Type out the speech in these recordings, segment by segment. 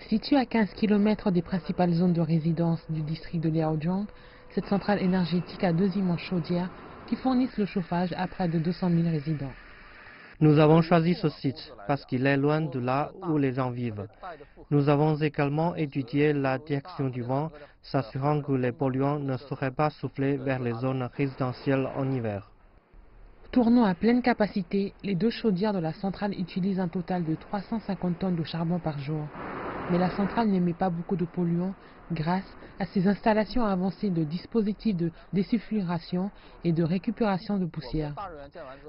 Située à 15 km des principales zones de résidence du district de Liaojiang, cette centrale énergétique a deux immenses chaudières qui fournissent le chauffage à près de 200 000 résidents. Nous avons choisi ce site parce qu'il est loin de là où les gens vivent. Nous avons également étudié la direction du vent, s'assurant que les polluants ne seraient pas soufflés vers les zones résidentielles en hiver. Tournant à pleine capacité, les deux chaudières de la centrale utilisent un total de 350 tonnes de charbon par jour. Mais la centrale n'émet pas beaucoup de polluants grâce à ses installations avancées de dispositifs de désulfuration et de récupération de poussière.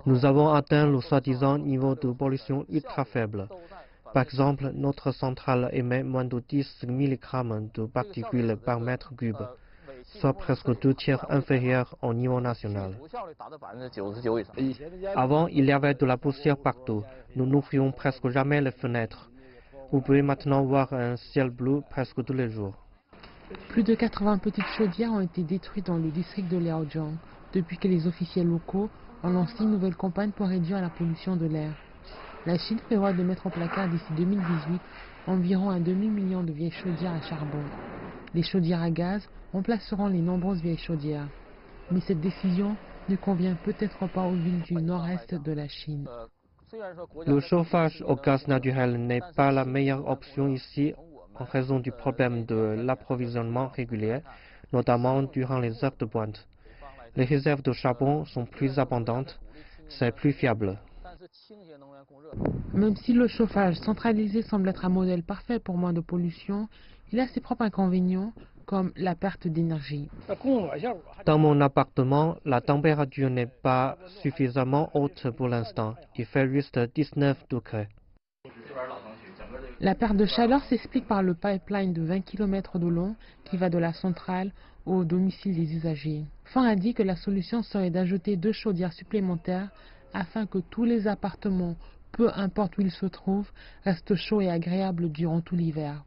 Nous avons atteint le soi-disant niveau de pollution ultra faible. Par exemple, notre centrale émet moins de 10 mg de particules par mètre cube, soit presque 2 tiers inférieur au niveau national. Avant, il y avait de la poussière partout. Nous n'ouvrions presque jamais les fenêtres. Vous pouvez maintenant voir un ciel bleu presque tous les jours. Plus de 80 petites chaudières ont été détruites dans le district de Liaojiang depuis que les officiels locaux ont lancé une nouvelle campagne pour réduire la pollution de l'air. La Chine prévoit de mettre en placard d'ici 2018 environ un demi-million de vieilles chaudières à charbon. Les chaudières à gaz remplaceront les nombreuses vieilles chaudières. Mais cette décision ne convient peut-être pas aux villes du nord-est de la Chine. Le chauffage au gaz naturel n'est pas la meilleure option ici en raison du problème de l'approvisionnement régulier, notamment durant les heures de pointe. Les réserves de charbon sont plus abondantes, c'est plus fiable. Même si le chauffage centralisé semble être un modèle parfait pour moins de pollution, il a ses propres inconvénients, comme la perte d'énergie. Dans mon appartement, la température n'est pas suffisamment haute pour l'instant. Il fait juste 19 degrés. La perte de chaleur s'explique par le pipeline de 20 km de long qui va de la centrale au domicile des usagers. Fang a dit que la solution serait d'ajouter 2 chaudières supplémentaires afin que tous les appartements, peu importe où ils se trouvent, restent chauds et agréables durant tout l'hiver.